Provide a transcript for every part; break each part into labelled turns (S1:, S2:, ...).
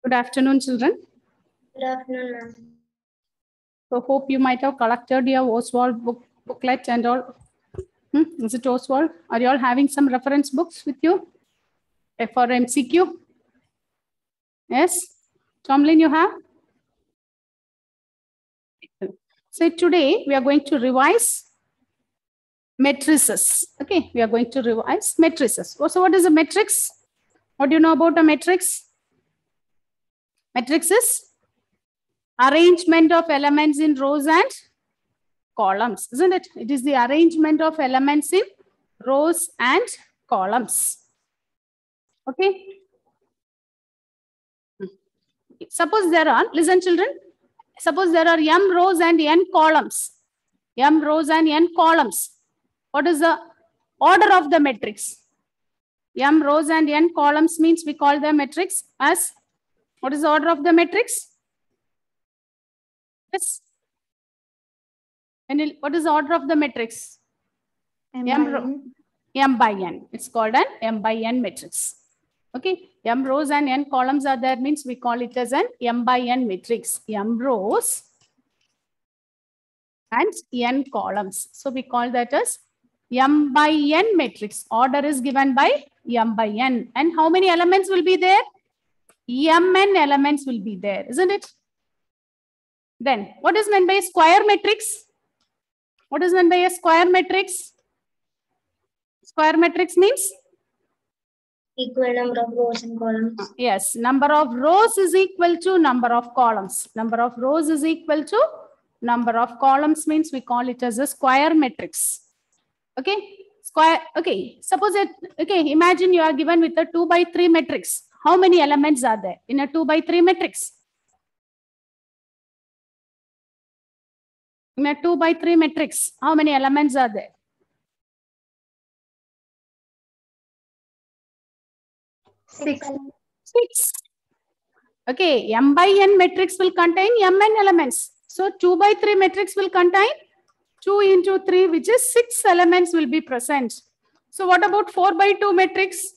S1: Good afternoon, children.
S2: Good afternoon, ma'am.
S1: So hope you might have collected your Oswald booklet and all. Is it Oswald? Are you all having some reference books with you for MCQ? Yes? Tomlin, you have? So today we are going to revise matrices. Okay, we are going to revise matrices. So what is a matrix? What do you know about a matrix? Matrix is arrangement of elements in rows and columns, isn't it? It is the arrangement of elements in rows and columns. Okay. Suppose there are, listen children, suppose there are m rows and n columns. M rows and n columns. What is the order of the matrix? M rows and n columns means we call the matrix as, what is the order of the matrix? Yes. And what is the order of the matrix? M by n. It's called an M by n matrix. Okay. M rows and n columns are there means we call it as an M by n matrix. M rows and n columns. So we call that as M by n matrix. Order is given by M by n. And how many elements will be there? Mn elements will be there, isn't it? Then what is meant by a square matrix? What is meant by a square matrix? Square matrix means?
S2: Equal number of rows and columns.
S1: Yes, number of rows is equal to number of columns. Number of rows is equal to number of columns means we call it as a square matrix. Okay, square. Okay, suppose it. Okay, imagine you are given with a 2 by 3 matrix. How many elements are there in a 2 by 3 matrix? In a 2 by 3 matrix, how many elements are there?
S2: 6.
S1: 6. Okay, M by n matrix will contain Mn elements. So 2 by 3 matrix will contain 2 into 3, which is 6 elements will be present. So what about 4 by 2 matrix?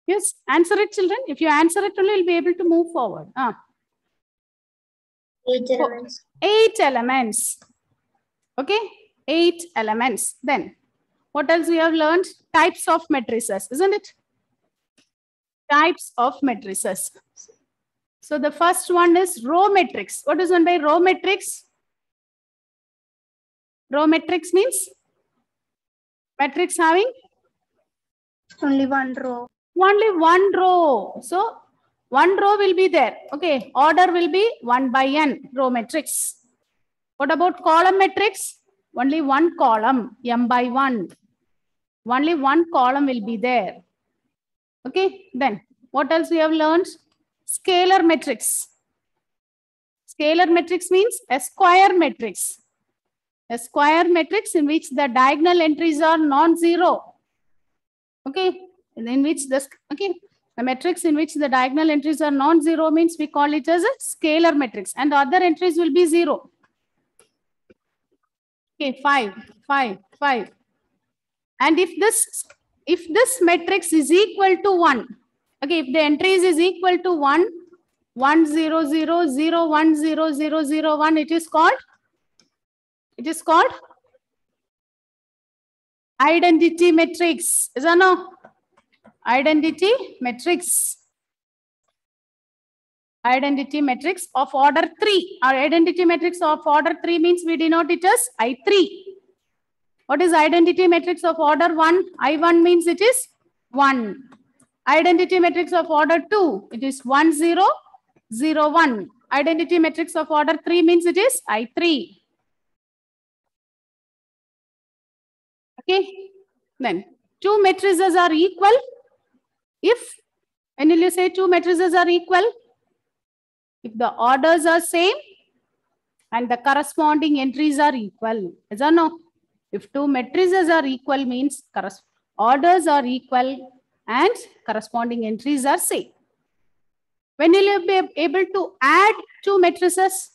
S1: Yes, answer it, children. If you answer it only, you'll be able to move forward.
S2: 8 elements.
S1: 8 elements. Okay, 8 elements. Then what else we have learned? Types of matrices, isn't it? Types of matrices. So the first one is row matrix. What is meant by row matrix? Row matrix means matrix having
S2: Only one row.
S1: only one row. So one row will be there. Okay, order will be 1 by n, row matrix. What about column matrix? Only one column, m by 1. Only one column will be there. Okay, then what else we have learned? Scalar matrix. Scalar matrix means a square matrix. A square matrix in which the diagonal entries are non-zero. Okay, in which the matrix in which the diagonal entries are non-zero means we call it as a scalar matrix, and the other entries will be 0. Okay, 5, 5, 5. And if this matrix is equal to 1, okay, if the entries is equal to 1, 1, 0, 0, 0, 1, 0, 0, 0, 1, it is called identity matrix. Is that no? Identity matrix. Identity matrix of order 3. Our identity matrix of order 3 means we denote it as I3. What is identity matrix of order 1? I1 means it is 1. Identity matrix of order 2, it is 1, 0, 0, 1. Identity matrix of order 3 means it is I3. Okay, then 2 matrices are equal if, when will you say 2 matrices are equal? If the orders are same and the corresponding entries are equal. Is or no? If 2 matrices are equal means orders are equal and corresponding entries are same. When will you be able to add 2 matrices?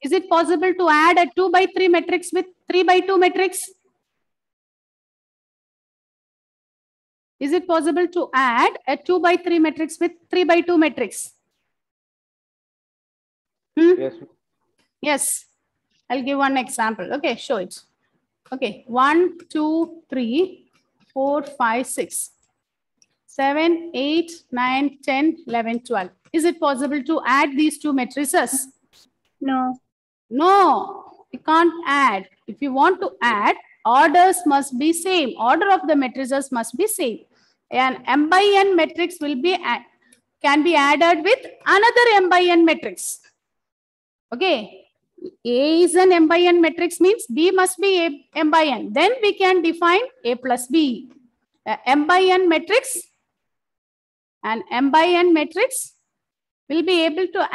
S1: Is it possible to add a 2 by 3 matrix with 3 by 2 matrix? Is it possible to add a 2 by 3 matrix with 3 by 2 matrix?
S3: Yes.
S1: Yes. I'll give one example. Okay, show it. Okay, 1, 2, 3, 4, 5, 6, 7, 8, 9, 10, 11, 12. Is it possible to add these two matrices?
S2: No.
S1: No, you can't add. If you want to add, orders must be same. Order of the matrices must be same. An m by n matrix will be can be added with another m by n matrix. Okay. A is an m by n matrix means B must be a m by n. Then we can define A plus B. M by n matrix, an m by n matrix will be able to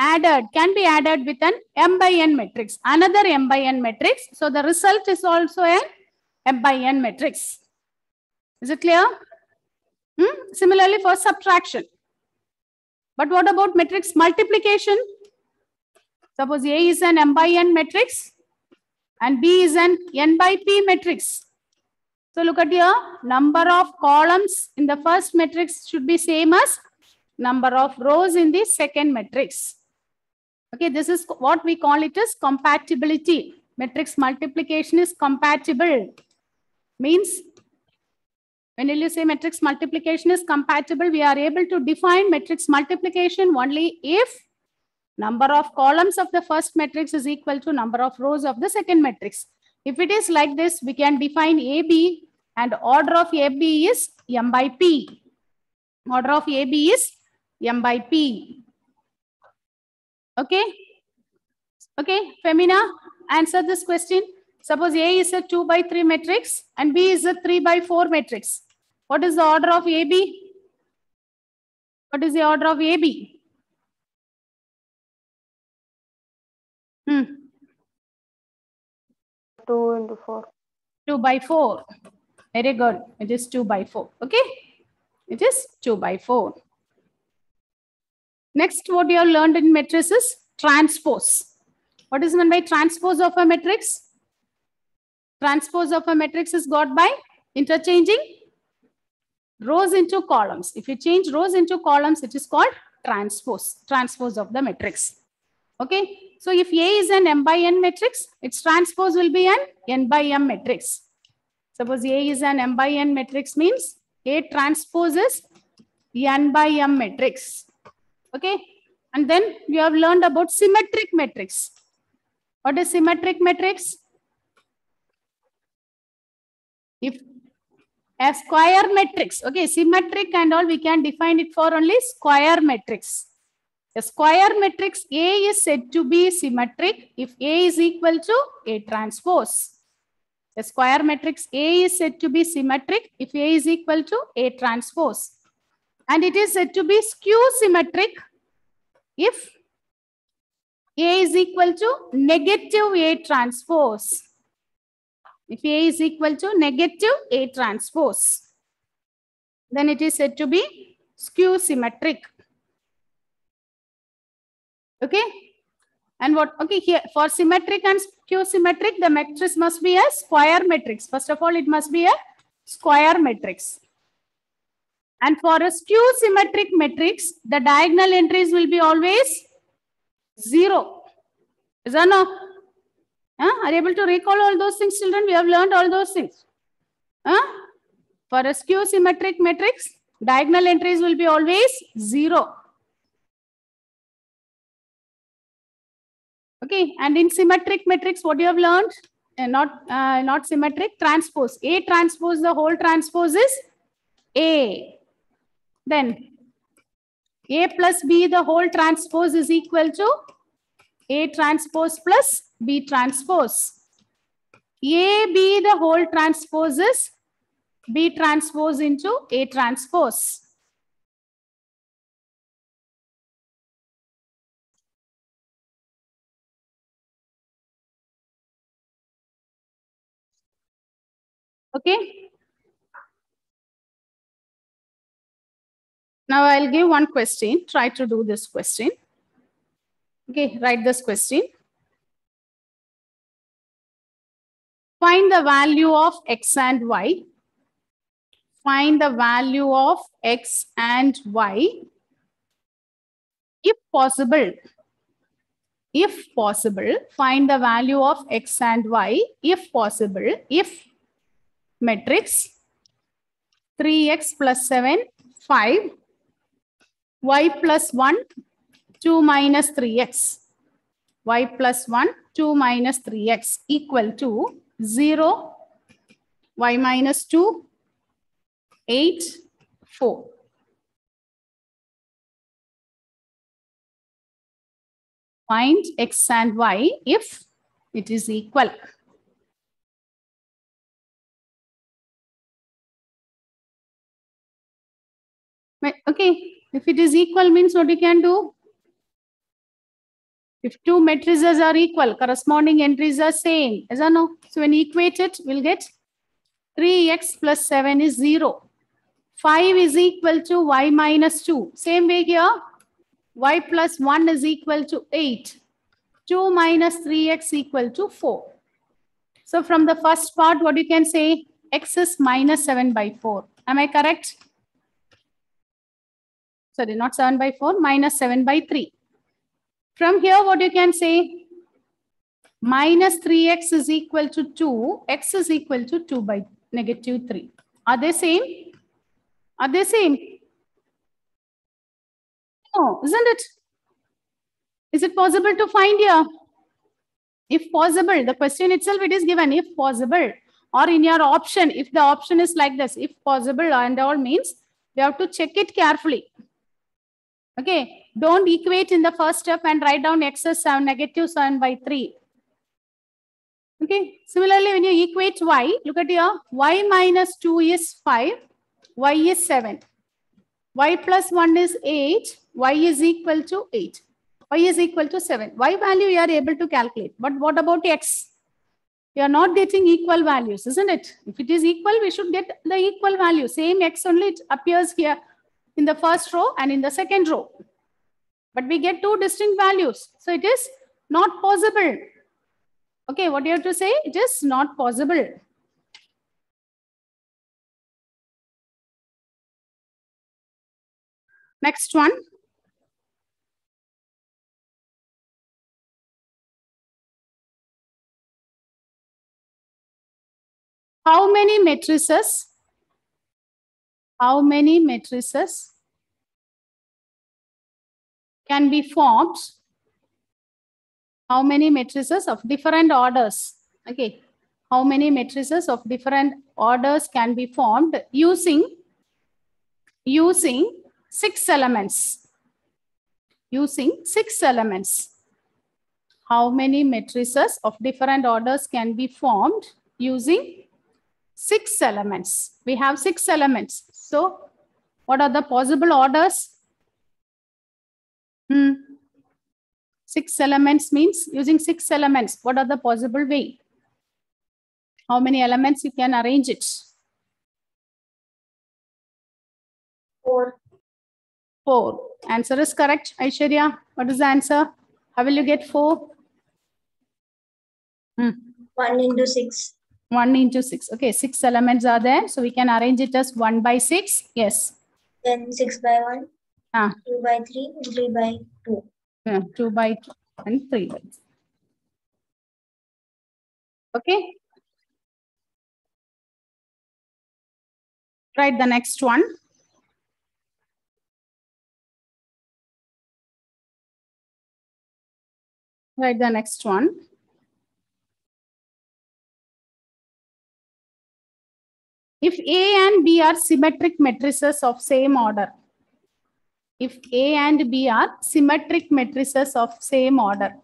S1: can be added with an m by n matrix, another m by n matrix. So the result is also an m by n matrix. Is it clear? Similarly for subtraction. But what about matrix multiplication? Suppose A is an m by n matrix and B is an n by p matrix. So look at here, number of columns in the first matrix should be same as number of rows in the second matrix. Okay, this is what we call it as compatibility. Matrix multiplication is compatible. Means, when you say matrix multiplication is compatible, we are able to define matrix multiplication only if number of columns of the first matrix is equal to number of rows of the second matrix. If it is like this, we can define AB and order of AB is m by p. Order of AB is m by p. Okay. Okay, Femina, answer this question. Suppose A is a 2 by 3 matrix and B is a 3 by 4 matrix. What is the order of AB? What is the order of AB?
S3: 2 into 4.
S1: 2 by 4. Very good. It is 2 by 4. Okay. It is 2 by 4. Next, what you have learned in matrix is transpose. What is meant by transpose of a matrix? Transpose of a matrix is got by interchanging rows into columns. If you change rows into columns, it is called transpose. Transpose of the matrix. Okay. So if A is an m by n matrix, its transpose will be an n by m matrix. Suppose A is an m by n matrix means A transposes n by m matrix. Okay. And then you have learned about symmetric matrix. What is symmetric matrix? If a square matrix, okay, symmetric and all we can define it for only square matrix. A square matrix A is said to be symmetric if A is equal to A transpose. A square matrix A is said to be symmetric if A is equal to A transpose. And it is said to be skew symmetric if A is equal to negative A transpose. If A is equal to negative A transpose, then it is said to be skew symmetric. Okay. And what, okay, here for symmetric and skew symmetric, the matrix must be a square matrix. First of all, it must be a square matrix. And for a skew symmetric matrix, the diagonal entries will be always 0. Is that no? Are you able to recall all those things, children? We have learned all those things. For a skew symmetric matrix, diagonal entries will be always 0. Okay, and in symmetric matrix, what you have learned? Not symmetric, transpose. A transpose, the whole transpose is A. Then A plus B, the whole transpose is equal to A transpose plus B transpose. A, B, the whole transpose is B transpose into A transpose. Okay. Now I'll give one question. Try to do this question. Okay, write this question. Find the value of x and y Find the value of x and y. If possible, find the value of x and y. If possible, if matrix 3x plus 7, 5, y plus 1, 2 minus 3x, y plus 1, 2 minus 3x equal to 0, y minus 2, 8, 4. Find x and y if it is equal. Okay, if it is equal means what you can do? If two matrices are equal, corresponding entries are same, yes or no? So when you equate it, we'll get 3x plus 7 is 0. 5 is equal to y minus 2. Same way here, y plus 1 is equal to 8. 2 minus 3x equal to 4. So from the first part, what you can say? X is minus 7 by 4. Am I correct? Sorry, not 7 by 4, minus 7 by 3. From here, what you can say? Minus 3x is equal to 2. X is equal to 2 by negative 3. Are they same? Are they same? No, isn't it? Is it possible to find here? If possible, the question itself, it is given if possible. Or in your option, if the option is like this, if possible and all means, you have to check it carefully. Okay, don't equate in the first step and write down x is 7, negative 7 by 3. Okay, similarly, when you equate y, look at here, y minus 2 is 5, y is 7. Y plus 1 is 8, y is equal to 8. Y is equal to 7. Y value you are able to calculate. But what about x? You are not getting equal values, isn't it? If it is equal, we should get the equal value. Same x only it appears here in the first row and in the second row. But we get two distinct values. So it is not possible. Okay, what do you have to say? It is not possible. Next one. How many matrices can be formed? How many matrices of different orders? Okay. How many matrices of different orders can be formed using 6 elements? Using 6 elements. How many matrices of different orders can be formed using 6 elements? We have 6 elements. So, what are the possible orders? 6 elements means using 6 elements. What are the possible way? How many elements you can arrange it?
S2: 4.
S1: 4. Answer is correct. Aishwarya, what is the answer? How will you get 4?
S2: 1 into 6.
S1: 1 into 6. Okay, 6 elements are there. So we can arrange it as 1 by 6. Yes.
S2: Then 6 by 1. 2 by 3, 3 by 2.
S1: 2 by 2 and 3 by 2. Okay. Write the next one. Write the next one. If A and B are symmetric matrices of same order. If A and B are symmetric matrices of same order.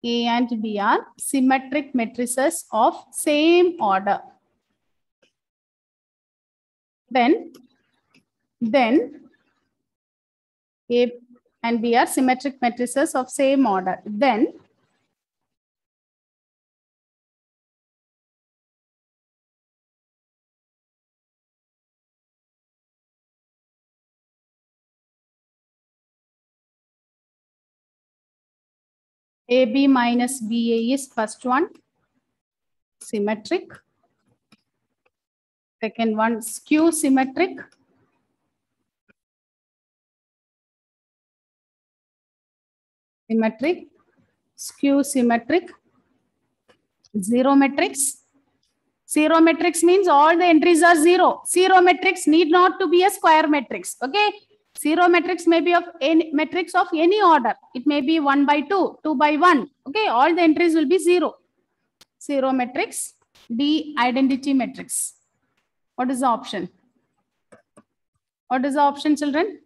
S1: A and B are symmetric matrices of same order. Then A and B are symmetric matrices of same order. Then AB minus BA is first one, symmetric. Second one, skew symmetric. Symmetric, skew symmetric. Zero matrix. Zero matrix means all the entries are zero. Zero matrix need not to be a square matrix. Okay. Zero matrix may be of any matrix of any order. It may be 1 by 2, 2 by 1. Okay. All the entries will be zero. Zero matrix. D, identity matrix. What is the option? What is the option, children?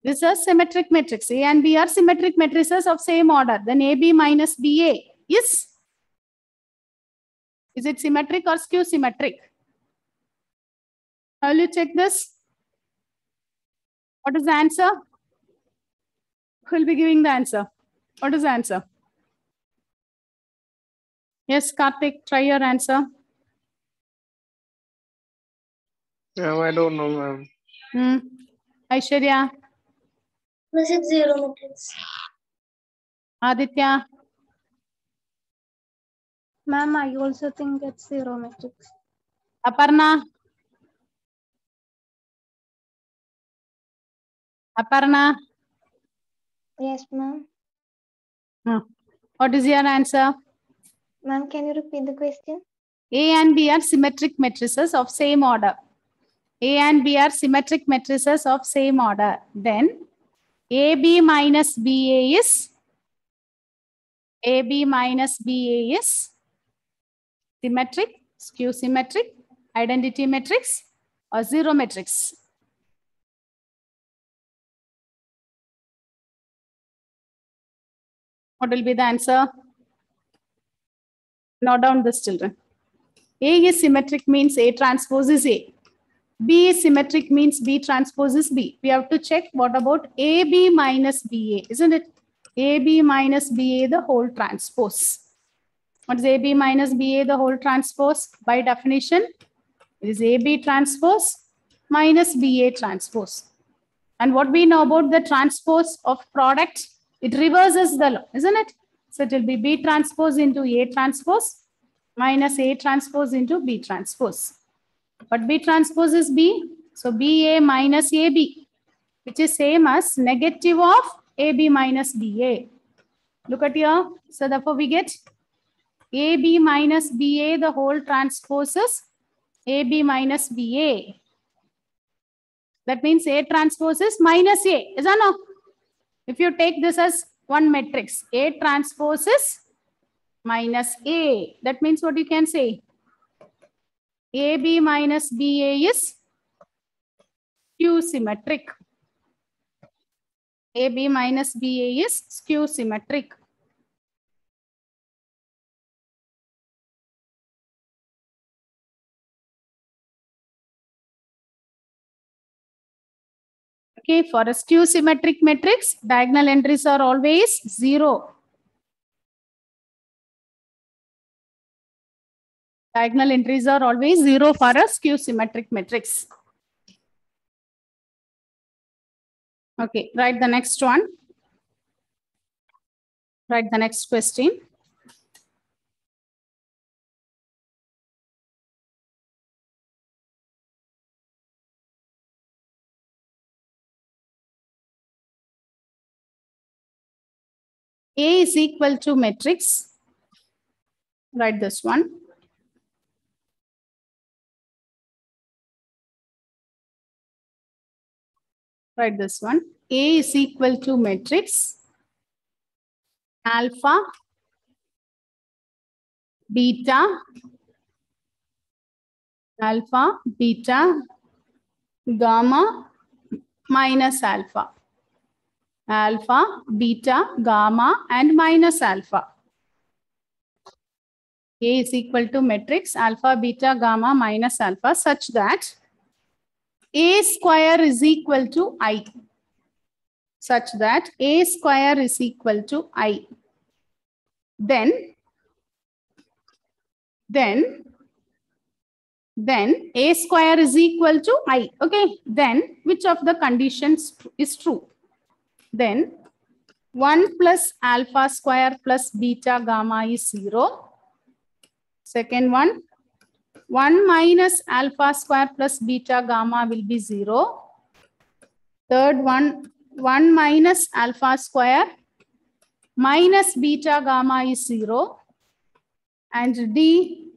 S1: This is symmetric matrix. A and B are symmetric matrices of same order. Then AB minus BA is it symmetric or skew symmetric? Will you check this? What is the answer? Who will be giving the answer? What is the answer? Yes, Karthik, try your answer.
S3: I don't know, ma'am.
S1: Aishwarya.
S2: Was it zero matrix?
S1: Aditya.
S4: Ma'am, I also think it's zero matrix.
S1: Aparna. Aparna.
S4: Yes, ma'am.
S1: What is your answer?
S4: Ma'am, can you repeat the question?
S1: A and B are symmetric matrices of same order. A and B are symmetric matrices of same order. Then AB minus BA is symmetric, skew symmetric, identity matrix, or zero matrix. What will be the answer? Note down this, children. A is symmetric means A transpose is A. B is symmetric means B transpose is B. We have to check what about AB minus BA, isn't it? AB minus BA the whole transpose. What is AB minus BA the whole transpose? By definition, it is AB transpose minus BA transpose. And what we know about the transpose of product, it reverses the law, isn't it? So it will be B transpose into A transpose minus A transpose into B transpose. But B transpose is B. So BA minus AB, which is same as negative of AB minus BA. Look at here. So therefore we get AB minus BA, the whole transpose is AB minus BA. That means A transpose is minus A. Is that no? If you take this as one matrix, A transpose is minus A. That means what you can say? AB minus BA is skew symmetric. AB minus BA is skew symmetric. Okay, for a skew symmetric matrix, diagonal entries are always zero. Diagonal entries are always zero for a skew symmetric matrix. Okay, write the next one. Write the next question. A is equal to matrix. Write this one. Write this one. A is equal to matrix alpha, beta, alpha, beta, gamma, minus alpha. Alpha, beta, gamma, and minus alpha. A is equal to matrix alpha, beta, gamma, minus alpha such that A square is equal to I. Such that A square is equal to I. Then A square is equal to I. Okay. Then which of the conditions is true? Then 1 plus alpha square plus beta gamma is 0. Second one, 1 minus alpha square plus beta gamma will be 0. Third one, 1 minus alpha square minus beta gamma is 0. And D,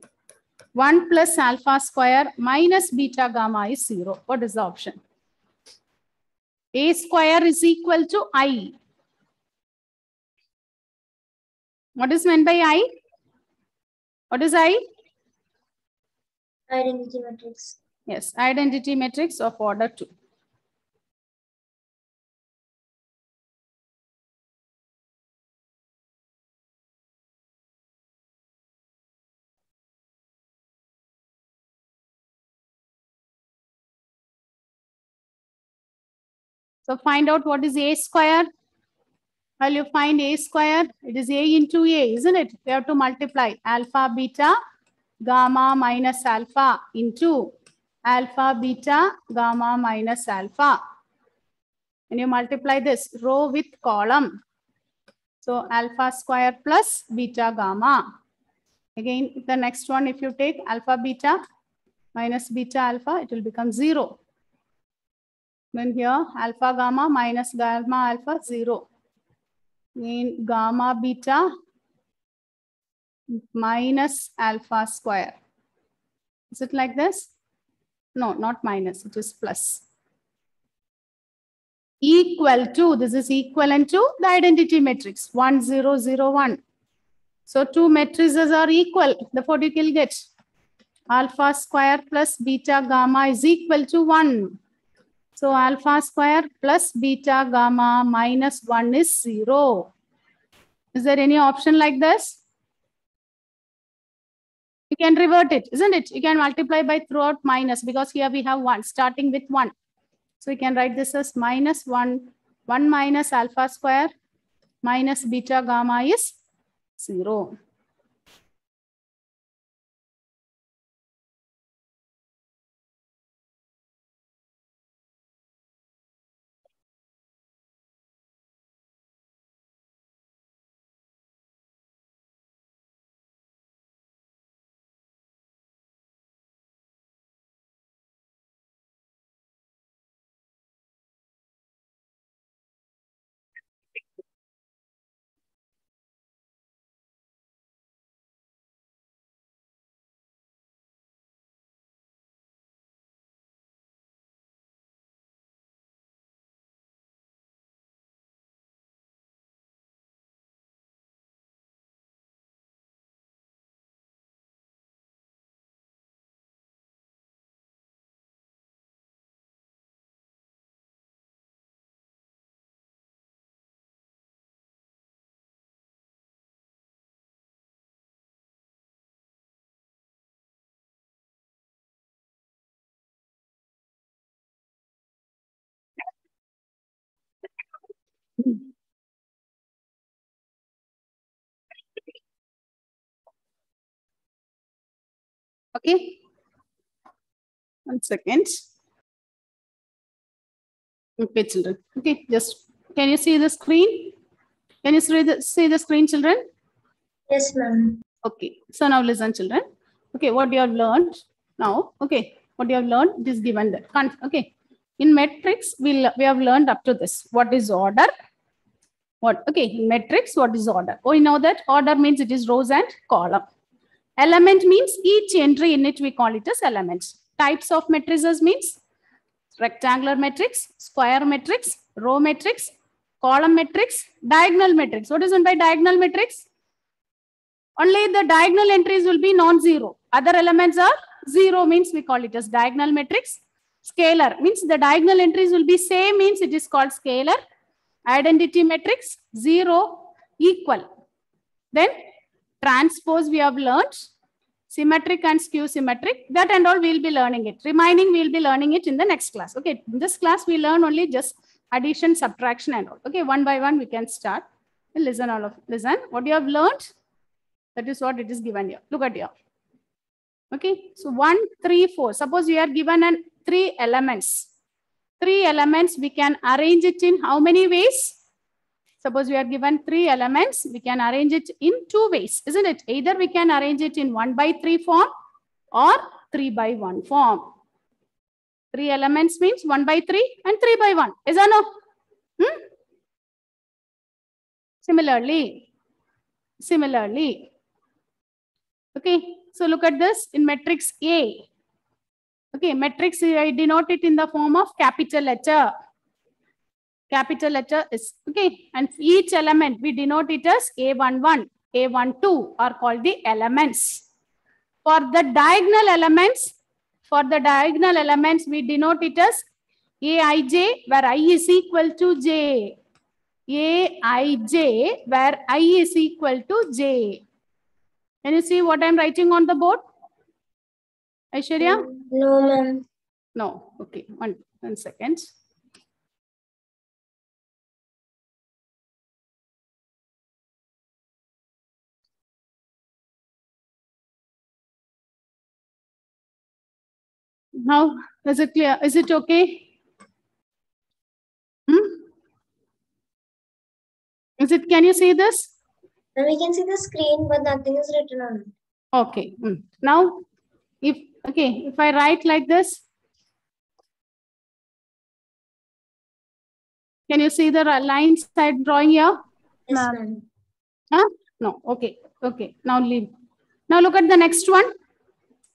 S1: 1 plus alpha square minus beta gamma is 0. What is the option? A square is equal to I. What is meant by I? What is I?
S2: Identity matrix.
S1: Yes, identity matrix of order 2. So find out what is A square. Well, you find A square, it is A into A, isn't it? We have to multiply alpha, beta, gamma minus alpha into alpha, beta, gamma minus alpha. And you multiply this row with column. So alpha square plus beta gamma. Again, the next one, if you take alpha, beta minus beta alpha, it will become 0. Then here alpha gamma minus gamma alpha 0. Then gamma beta minus alpha square. Is it like this? No, not minus, it is plus. Equal to, this is equivalent to the identity matrix 1, 0, 0, 1. So two matrices are equal. Therefore, you will get alpha square plus beta gamma is equal to 1. So alpha square plus beta gamma minus 1 is 0. Is there any option like this? You can revert it, isn't it? You can multiply by throughout minus because here we have 1 starting with 1. So you can write this as minus 1. 1 minus alpha square minus beta gamma is 0. Okay. 1 second. Okay, children. Okay, just can you see the screen? Can you see the screen, children?
S2: Yes, ma'am.
S1: Okay. So now listen, children. Okay, what you have learned now? Okay, what you have learned is given there. Okay. In matrix, we have learned up to this. What is order? What? Okay, in matrix, what is order? Oh, you know that order means it is rows and column. Element means each entry in it we call it as elements. Types of matrices means rectangular matrix, square matrix, row matrix, column matrix, diagonal matrix. What is meant by diagonal matrix? Only the diagonal entries will be non-zero. Other elements are 0 means we call it as diagonal matrix. Scalar means the diagonal entries will be same means it is called scalar. Identity matrix 0 equal. Then transpose we have learned. Symmetric and skew symmetric, that and all we will be learning it. Remaining we will be learning it in the next class. Okay, in this class we learn only just addition, subtraction and all. Okay, one by one we can start. Listen all of listen. What you have learned, that is what it is given here. Look at here. Okay, so 1, 3, 4. Suppose we are given an 3 elements. 3 elements we can arrange it in how many ways? Suppose we are given 3 elements, we can arrange it in 2 ways, isn't it? Either we can arrange it in 1 by 3 form or 3 by 1 form. 3 elements means 1 by 3 and 3 by 1. Is or no? Similarly. Okay, so look at this in matrix A. Okay, matrix I denote it in the form of capital letter. Capital letter is okay, and each element we denote it as A11, A12 are called the elements. For the diagonal elements, we denote it as Aij, where I is equal to J. Aij, where I is equal to J. Can you see what I'm writing on the board? Aishwarya?
S2: No, ma'am.
S1: No. Okay, one second. Now, is it clear? Is it okay? Is it? Can you see this?
S2: And we can see the screen, but nothing is written on it.
S1: Okay. Now, if I write like this, can you see the lines I'm drawing here?
S2: Yes, ma'am.
S1: Huh? No. Okay. Okay. Now leave. Now look at the next one.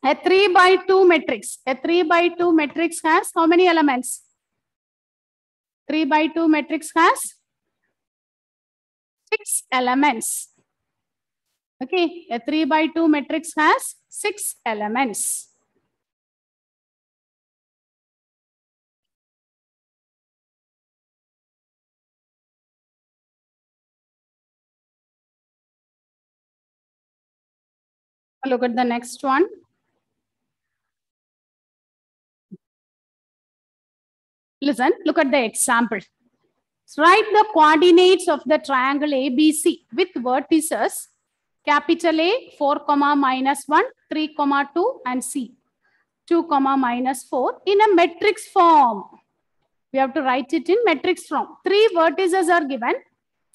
S1: A 3 by 2 matrix. A 3 by 2 matrix has how many elements? 3 by 2 matrix has 6 elements. Okay. A 3 by 2 matrix has 6 elements. Look at the next one. Listen, look at the example. Write the coordinates of the triangle ABC with vertices capital A 4, -1, 3, 2 and C 2, -4 in a matrix form. We have to write it in matrix form. 3 vertices are given.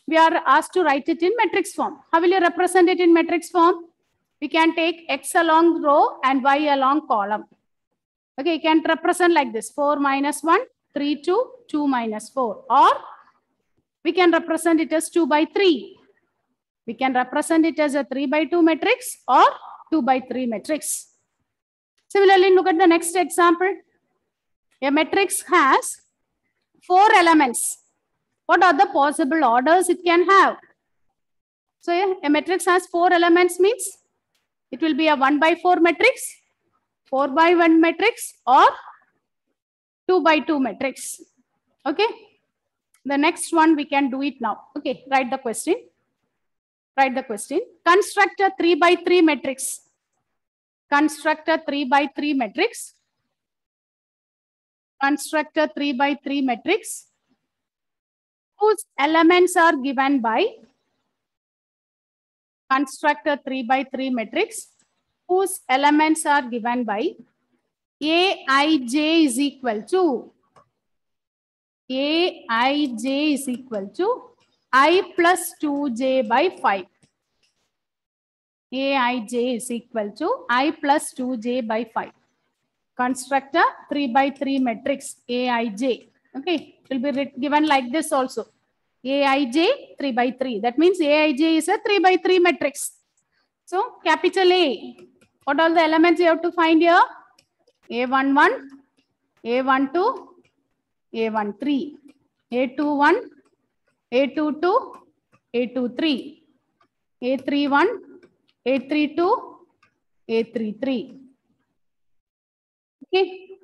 S1: We are asked to write it in matrix form. How will you represent it in matrix form? We can take X along row and Y along column. Okay, you can represent like this. 4 -1, 3, 2, 2 -4. Or we can represent it as 2 by 3. We can represent it as a 3 by 2 matrix or 2 by 3 matrix. Similarly, look at the next example. A matrix has 4 elements. What are the possible orders it can have? So a matrix has 4 elements means it will be a 1 by 4 matrix, 4 by 1 matrix or 2 by 2 matrix. Okay. The next one we can do it now. Okay, write the question. Write the question. Construct a 3 by 3 matrix. Construct a 3 by 3 matrix. Construct a 3 by 3 matrix whose elements are given by. Construct a 3 by 3 matrix whose elements are given by Aij is equal to Aij is equal to I plus 2j by 5. Aij is equal to I plus 2j by 5. Construct a 3 by 3 matrix Aij. Okay, it will be given like this also. Aij 3 by 3. That means Aij is a 3 by 3 matrix. So capital A. What are the elements you have to find here? A11, A12, A13, A21, A22, A23, A31, A32, A33. Okay.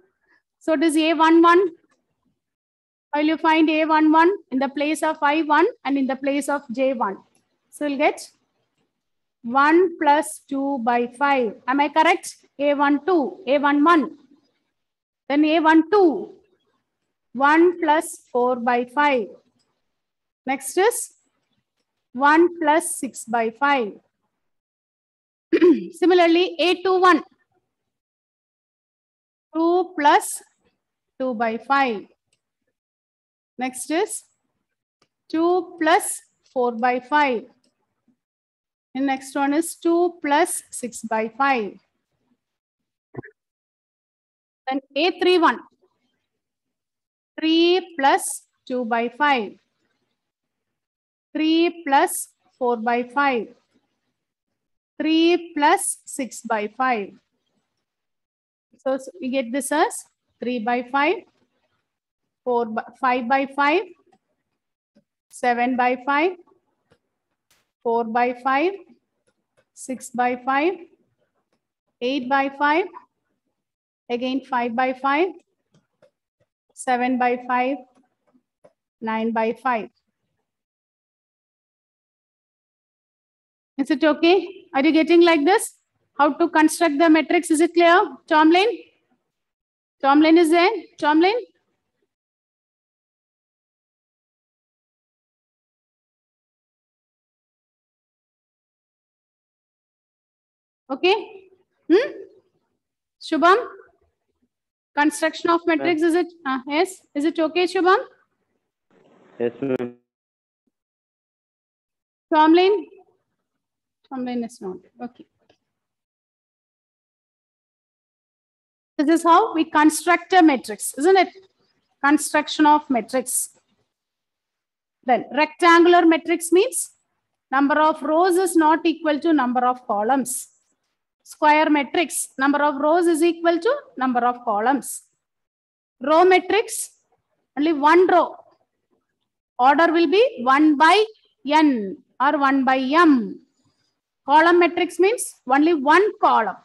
S1: So it is A11. While you find A11 in the place of I1 and in the place of J1. So you'll get 1 plus 2 by 5. Am I correct? A12, A11. Then A12. 1 plus 4 by 5. Next is 1 plus 6 by 5. Similarly, A21. 2 plus 2 by 5. Next is 2 plus 4 by 5. And next one is 2 plus 6 by 5. Then A31. 3 plus 2 by 5. 3 plus 4 by 5. 3 plus 6 by 5. So we get this as 3 by 5, 5 by 5, 7 by 5, 4 by 5, 6 by 5, 8 by 5, again 5 by 5, 7 by 5, 9 by 5. Is it okay? Are you getting like this? How to construct the matrix? Is it clear? Tomlin? Tomlin is there? Tomlin? Okay. Shubham? Construction of matrix, is it? Yes. Is it okay, Shubham?
S5: Yes, ma'am.
S1: Tomlin? Tomlin is not. Okay. This is how we construct a matrix, isn't it? Construction of matrix. Then rectangular matrix means number of rows is not equal to number of columns. Square matrix, number of rows is equal to number of columns. Row matrix, only one row. Order will be 1 by n or 1 by m. Column matrix means only one column.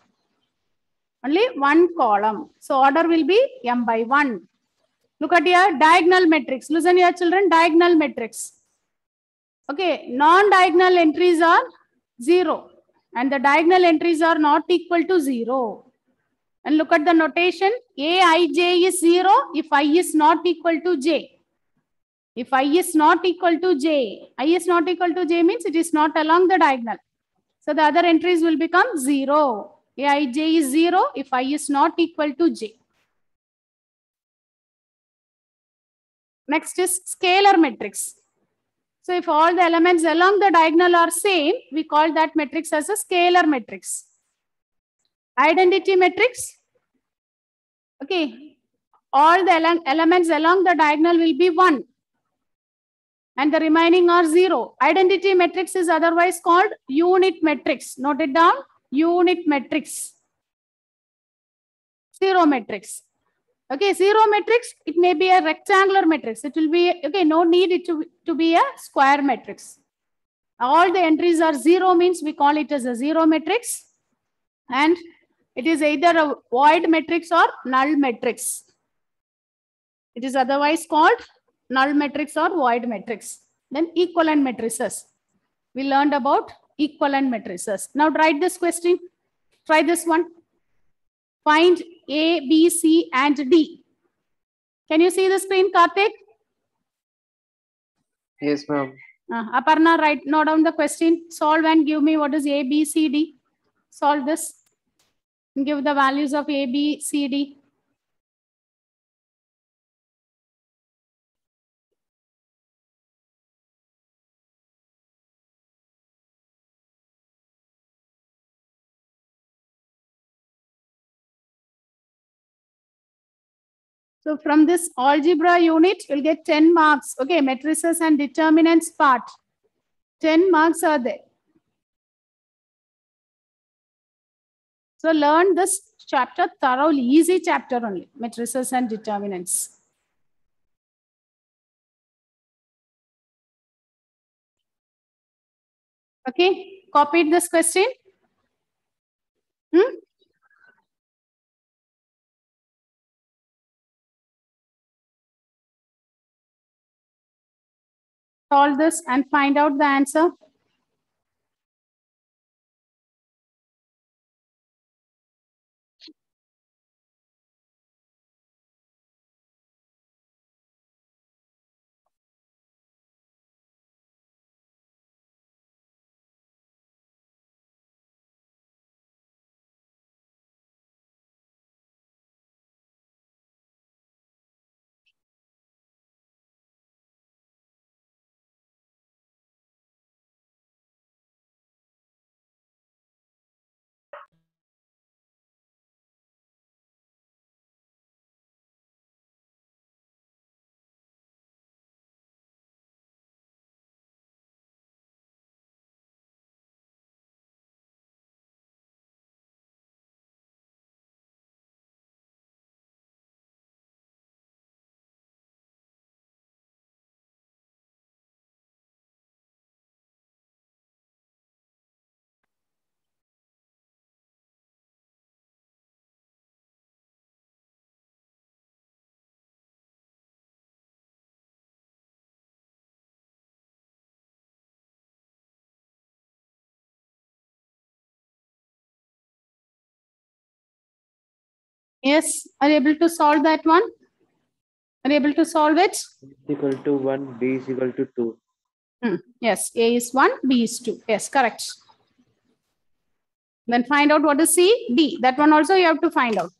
S1: Only one column. So order will be m by 1. Look at here, diagonal matrix. Listen here, children, diagonal matrix. Okay, non-diagonal entries are 0. And the diagonal entries are not equal to 0. And look at the notation. Aij is 0 if I is not equal to j. If I is not equal to j, I is not equal to j means it is not along the diagonal. So the other entries will become 0. Aij is 0 if I is not equal to j. Next is scalar matrix. So if all the elements along the diagonal are same, we call that matrix as a scalar matrix. Identity matrix. Okay. All the elements along the diagonal will be 1. And the remaining are 0. Identity matrix is otherwise called unit matrix. Note it down. Unit matrix. Zero matrix. Okay, zero matrix, it may be a rectangular matrix. It will be, okay, no need it to be a square matrix. All the entries are 0 means we call it as a zero matrix. And it is either a void matrix or null matrix. It is otherwise called null matrix or void matrix. Then equivalent matrices. We learned about equivalent matrices. Now write this question. Try this one. Find A, B, C, and D. Can you see the screen, Karthik?
S3: Yes, ma'am.
S1: Aparna, note down the question. Solve and give me what is A, B, C, D. Solve this. Give the values of A, B, C, D. So from this algebra unit, you'll get 10 marks. Okay, matrices and determinants part. 10 marks are there. So learn this chapter thoroughly, easy chapter only, matrices and determinants. Okay, copied this question? Solve this and find out the answer. Yes, are you able to solve that one? Are you able to solve it?
S5: A is equal to 1, B is equal to 2.
S1: Yes, A is 1, B is 2. Yes, correct. Then find out what is C, D. That one also you have to find out.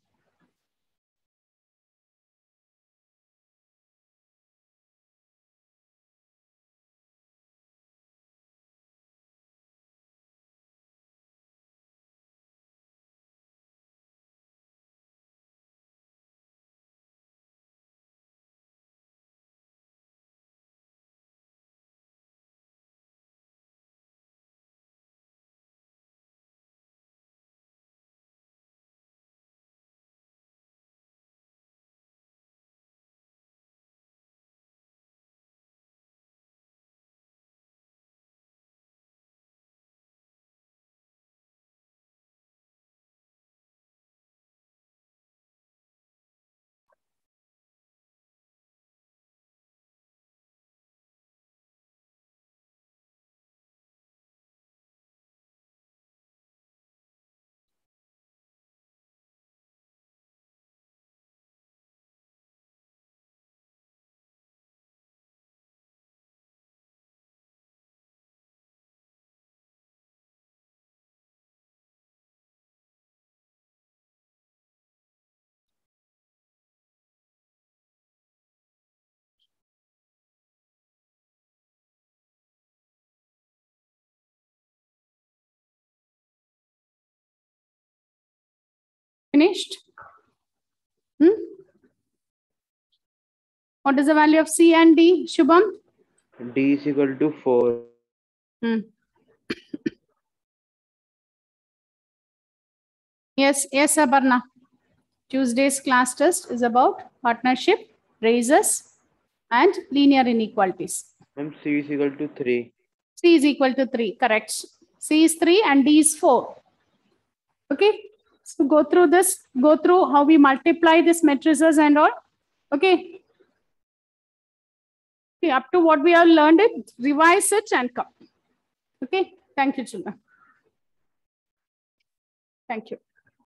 S1: Finished? What is the value of C and D, Shubham?
S5: D is equal to 4.
S1: Yes, yes, Aparna. Tuesday's class test is about partnership, raises, and linear inequalities.
S5: Ma'am, C is equal to 3.
S1: C is equal to 3, correct. C is 3 and D is 4. Okay, so go through this, go through how we multiply these matrices and all. Okay. Okay, up to what we have learned it, revise it and come. Okay, thank you, children. Thank you.